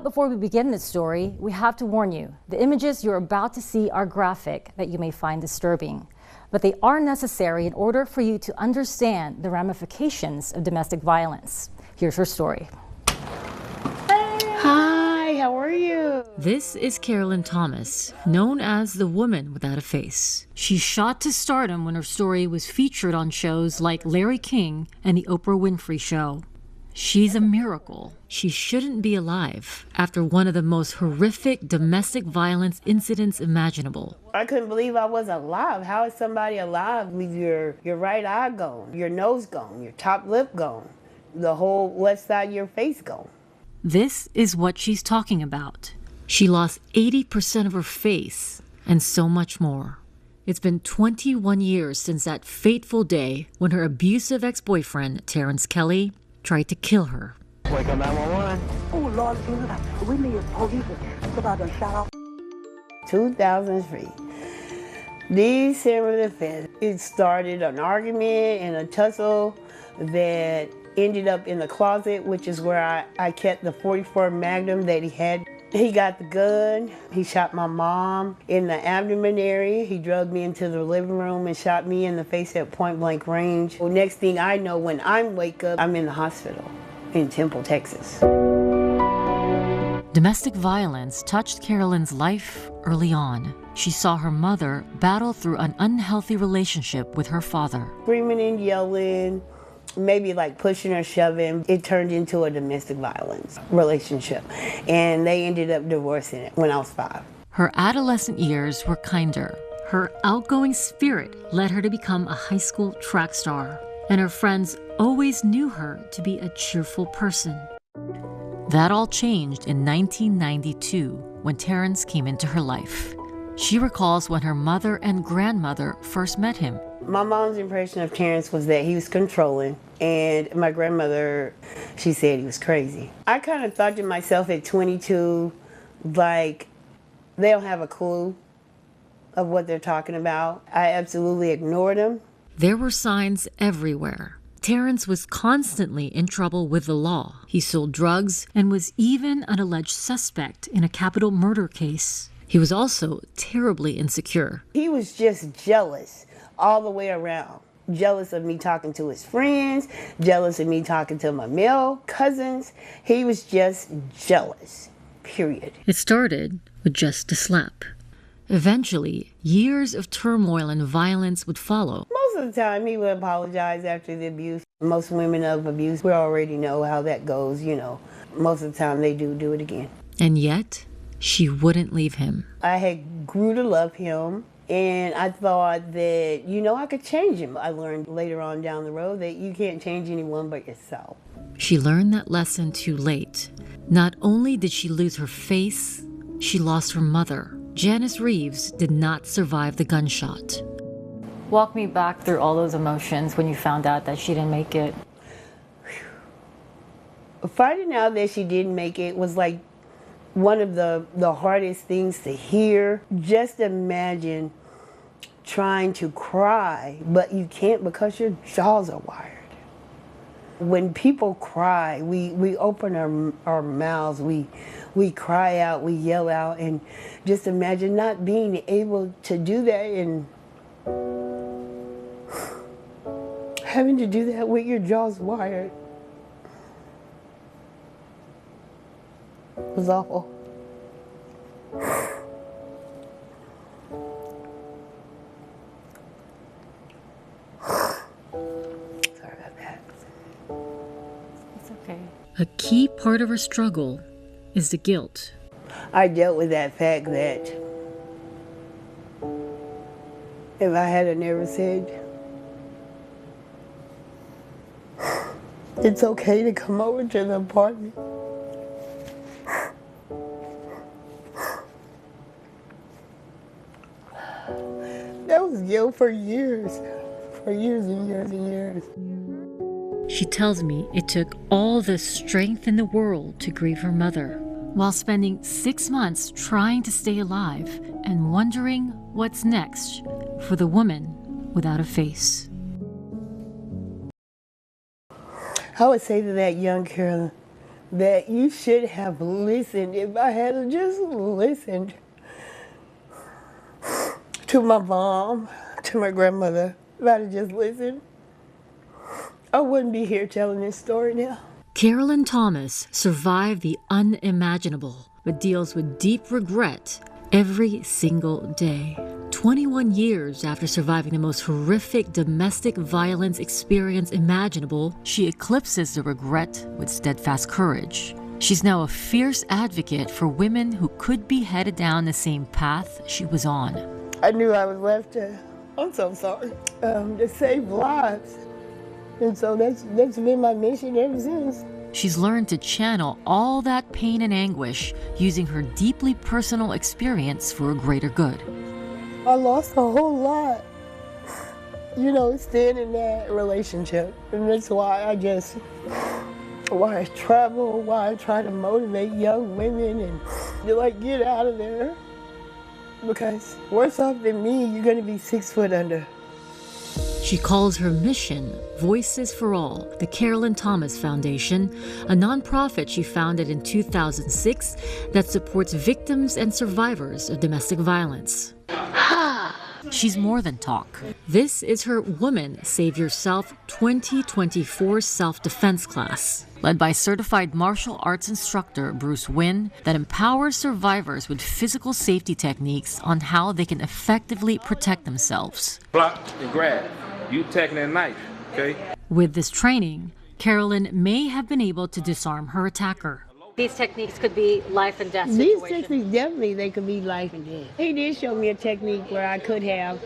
before we begin this story, we have to warn you, the images you're about to see are graphic that you may find disturbing, but they are necessary in order for you to understand the ramifications of domestic violence. Here's her story. Hi, how are you? This is Carolyn Thomas, known as the woman without a face. She shot to stardom when her story was featured on shows like Larry King and The Oprah Winfrey Show. She's a miracle. She shouldn't be alive after one of the most horrific domestic violence incidents imaginable. I couldn't believe I was alive. How is somebody alive with your right eye gone, your nose gone, your top lip gone, the whole left side of your face gone? This is what she's talking about. She lost 80% of her face and so much more. It's been 21 years since that fateful day when her abusive ex-boyfriend, Terrence Kelly, tried to kill her. Waco 911. Oh, Lord, we need police. Somebody done shot off. 2003, December the 5th. It started an argument and a tussle that ended up in the closet, which is where I kept the .44 Magnum that he had. He got the gun. He shot my mom in the abdomen area. He drugged me into the living room and shot me in the face at point blank range. Well, next thing I know, when I wake up, I'm in the hospital in Temple, Texas. Domestic violence touched Carolyn's life early on. She saw her mother battle through an unhealthy relationship with her father. Screaming and yelling, maybe like pushing or shoving. It turned into a domestic violence relationship, and they ended up divorcing it when I was 5. Her adolescent years were kinder. Her outgoing spirit led her to become a high school track star, and her friends always knew her to be a cheerful person. That all changed in 1992 when Terrence came into her life. She recalls when her mother and grandmother first met him. My mom's impression of Terrence was that he was controlling, and my grandmother, she said he was crazy. I kind of thought to myself at 22, like, they don't have a clue of what they're talking about. I absolutely ignored him. There were signs everywhere. Terrence was constantly in trouble with the law. He sold drugs and was even an alleged suspect in a capital murder case. He was also terribly insecure. He was just jealous all the way around. Jealous of me talking to his friends, jealous of me talking to my male cousins. He was just jealous, period. It started with just a slap. Eventually, years of turmoil and violence would follow. Most of the time, he would apologize after the abuse. Most women of abuse, we already know how that goes, you know. Most of the time, they do it again. And yet, she wouldn't leave him. I had grew to love him, and I thought that, you know, I could change him. I learned later on down the road that you can't change anyone but yourself. She learned that lesson too late. Not only did she lose her face, she lost her mother. Janice Reeves did not survive the gunshot. Walk me back through all those emotions when you found out that she didn't make it. Finding out that she didn't make it was like one of the hardest things to hear. Just imagine trying to cry, but you can't because your jaws are wired. When people cry, we open our mouths, we cry out, we yell out, and just imagine not being able to do that and having to do that with your jaws wired. It was awful. Sorry about that. It's okay. A key part of her struggle is the guilt. I dealt with that fact that if I had never said, it's okay to come over to the apartment, that was guilt for years and years and years. She tells me it took all the strength in the world to grieve her mother, while spending 6 months trying to stay alive and wondering what's next for the woman without a face. I would say to that young Carolyn, that you should have listened. If I had just listened to my mom, to my grandmother, if I had just listened, I wouldn't be here telling this story now. Carolyn Thomas survived the unimaginable, but deals with deep regret every single day. 21 years after surviving the most horrific domestic violence experience imaginable, she eclipses the regret with steadfast courage. She's now a fierce advocate for women who could be headed down the same path she was on. I knew I was left to, I'm so sorry, to save lives. And so that's been my mission ever since. She's learned to channel all that pain and anguish using her deeply personal experience for a greater good. I lost a whole lot, staying in that relationship. And that's why I travel, why I try to motivate young women and to get out of there. Because worse off than me, you're gonna be 6 foot under. She calls her mission Voices for All, the Carolyn Thomas Foundation, a nonprofit she founded in 2006 that supports victims and survivors of domestic violence. She's more than talk. This is her Woman Save Yourself 2024 self-defense class, led by certified martial arts instructor Bruce Wynn, that empowers survivors with physical safety techniques on how they can effectively protect themselves. Block and grab. You taking that knife, okay? With this training, Carolyn may have been able to disarm her attacker. These techniques could be life and death These situations. techniques, definitely, they could be life and death. He did show me a technique where I could have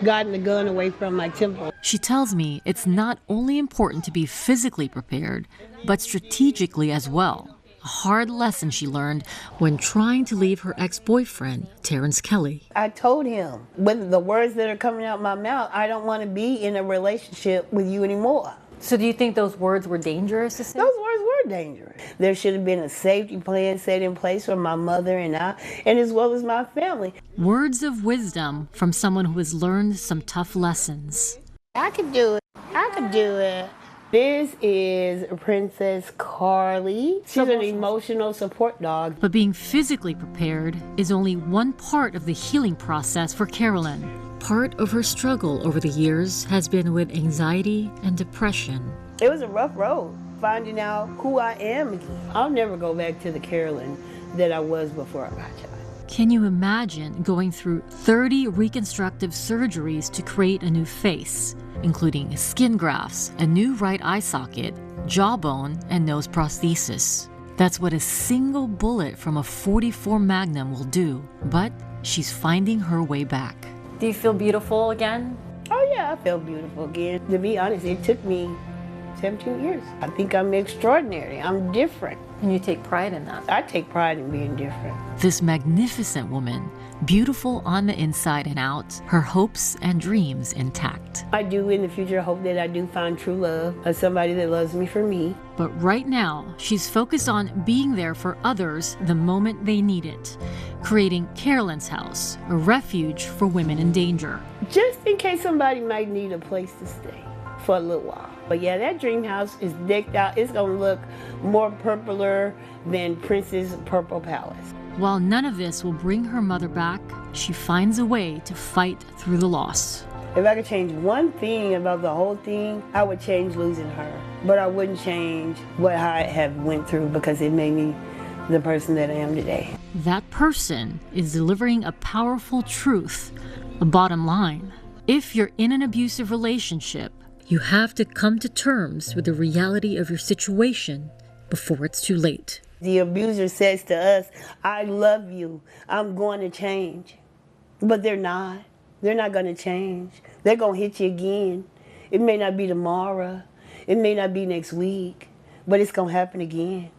gotten the gun away from my temple. She tells me it's not only important to be physically prepared, but strategically as well. A hard lesson she learned when trying to leave her ex-boyfriend, Terrence Kelly. I told him, with the words that are coming out my mouth, I don't want to be in a relationship with you anymore. So do you think those words were dangerous to say? Those words were dangerous. There should have been a safety plan set in place for my mother and I, and as well as my family. Words of wisdom from someone who has learned some tough lessons. I could do it. I could do it. This is Princess Carly. She's an emotional support dog. But being physically prepared is only one part of the healing process for Carolyn. Part of her struggle over the years has been with anxiety and depression. It was a rough road, finding out who I am again. I'll never go back to the Carolyn that I was before I got shot. Can you imagine going through 30 reconstructive surgeries to create a new face, including skin grafts, a new right eye socket, jawbone, and nose prosthesis? That's what a single bullet from a .44 Magnum will do, but she's finding her way back. Do you feel beautiful again? Oh yeah, I feel beautiful again. To be honest, it took me 17 years. I think I'm extraordinary. I'm different. And you take pride in that. I take pride in being different. This magnificent woman, beautiful on the inside and out, her hopes and dreams intact. I do in the future hope that I do find true love, somebody that loves me for me. But right now, she's focused on being there for others the moment they need it, creating Carolyn's House, a refuge for women in danger. Just in case somebody might need a place to stay for a little while. But yeah, that dream house is decked out. It's gonna look more purpler than Prince's Purple Palace. While none of this will bring her mother back, she finds a way to fight through the loss. If I could change one thing about the whole thing, I would change losing her. But I wouldn't change what I have went through because it made me the person that I am today. That person is delivering a powerful truth, a bottom line. If you're in an abusive relationship, you have to come to terms with the reality of your situation before it's too late. The abuser says to us, I love you, I'm going to change. But they're not. They're not going to change. They're going to hit you again. It may not be tomorrow. It may not be next week. But it's going to happen again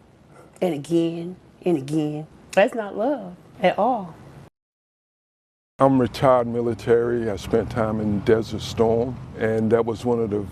and again and again. That's not love at all. I'm retired military. I spent time in Desert Storm, and that was one of the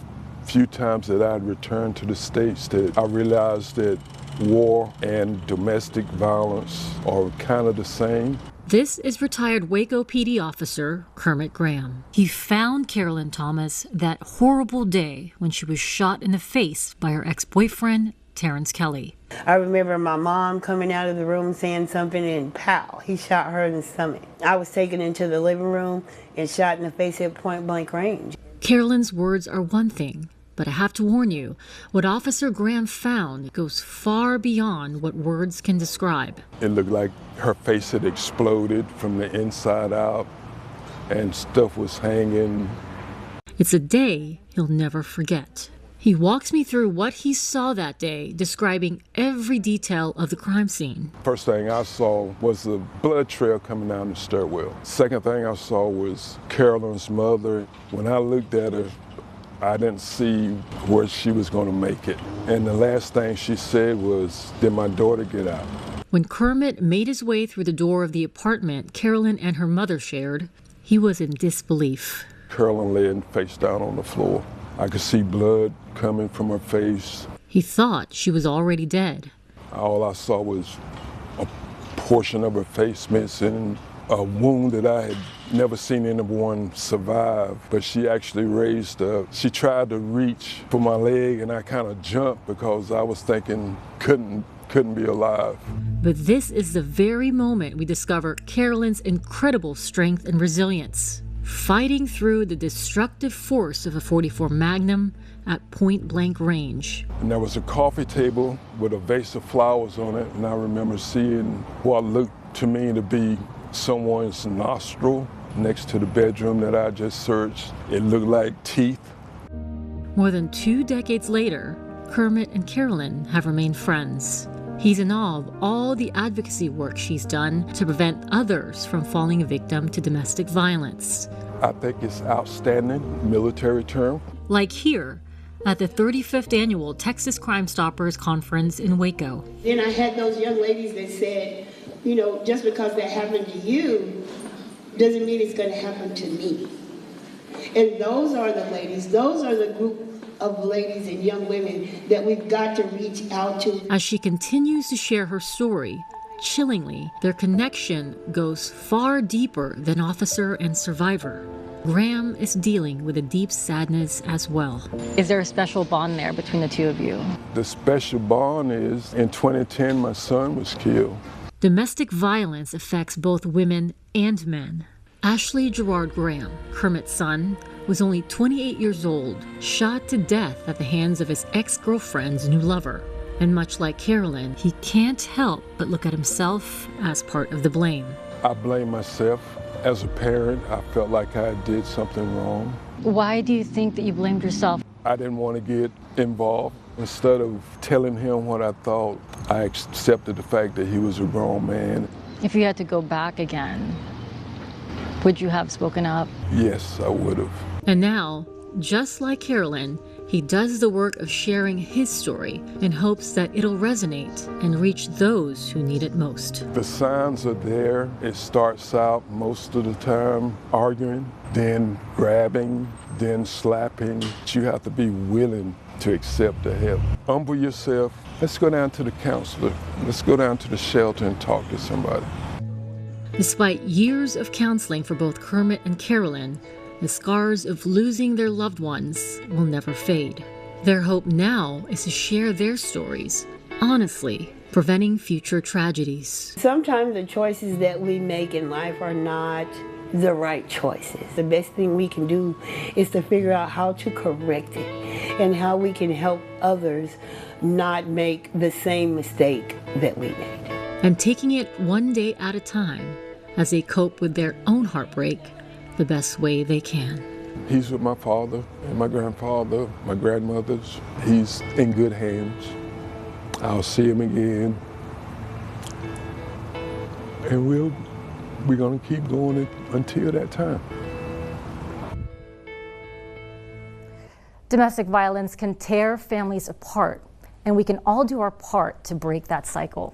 few times that I'd returned to the States that I realized that war and domestic violence are kind of the same. This is retired Waco PD officer Kermit Graham. He found Carolyn Thomas that horrible day when she was shot in the face by her ex-boyfriend, Terrence Kelly. I remember my mom coming out of the room saying something, and pow, he shot her in the stomach. I was taken into the living room and shot in the face at point blank range. Carolyn's words are one thing, but I have to warn you, what Officer Graham found goes far beyond what words can describe. It looked like her face had exploded from the inside out and stuff was hanging. It's a day he'll never forget. He walks me through what he saw that day, describing every detail of the crime scene. First thing I saw was the blood trail coming down the stairwell. Second thing I saw was Carolyn's mother. When I looked at her, I didn't see where she was going to make it. And the last thing she said was, "Did my daughter get out?" When Kermit made his way through the door of the apartment Carolyn and her mother shared, he was in disbelief. Carolyn laying face down on the floor. I could see blood coming from her face. He thought she was already dead. All I saw was a portion of her face missing, a wound that I had never seen anyone survive, but she actually raised up. She tried to reach for my leg and I kind of jumped because I was thinking couldn't be alive. But this is the very moment we discover Carolyn's incredible strength and resilience, fighting through the destructive force of a .44 Magnum at point-blank range. And there was a coffee table with a vase of flowers on it, and I remember seeing what looked to me to be someone's nostril next to the bedroom that I just searched. It looked like teeth. More than 2 decades later, Kermit and Carolyn have remained friends. He's in awe of all the advocacy work she's done to prevent others from falling victim to domestic violence. I think it's outstanding military term. Like here at the 35th Annual Texas Crime Stoppers Conference in Waco. Then I had those young ladies that said, you know, just because that happened to you doesn't mean it's going to happen to me. And those are the ladies, those are the group of ladies and young women that we've got to reach out to. As she continues to share her story, chillingly, their connection goes far deeper than officer and survivor. Graham is dealing with a deep sadness as well. Is there a special bond there between the two of you? The special bond is in 2010, my son was killed. Domestic violence affects both women and men. Ashley Gerard Graham, Kermit's son, was only 28 years old, shot to death at the hands of his ex-girlfriend's new lover. And much like Carolyn, he can't help but look at himself as part of the blame. I blame myself. As a parent, I felt like I did something wrong. Why do you think that you blamed yourself? I didn't want to get involved. Instead of telling him what I thought, I accepted the fact that he was a grown man. If you had to go back again, would you have spoken up? Yes, I would have. And now, just like Carolyn, he does the work of sharing his story in hopes that it'll resonate and reach those who need it most. The signs are there. It starts out most of the time arguing, then grabbing, then slapping. You have to be willing to accept the help. Humble yourself. Let's go down to the counselor. Let's go down to the shelter and talk to somebody. Despite years of counseling for both Kermit and Carolyn, the scars of losing their loved ones will never fade. Their hope now is to share their stories, honestly, preventing future tragedies. Sometimes the choices that we make in life are not the right choices. The best thing we can do is to figure out how to correct it and how we can help others not make the same mistake that we made. And taking it one day at a time as they cope with their own heartbreak the best way they can. He's with my father and my grandfather, my grandmothers. He's in good hands. I'll see him again. And we're gonna keep going until that time. Domestic violence can tear families apart, and we can all do our part to break that cycle.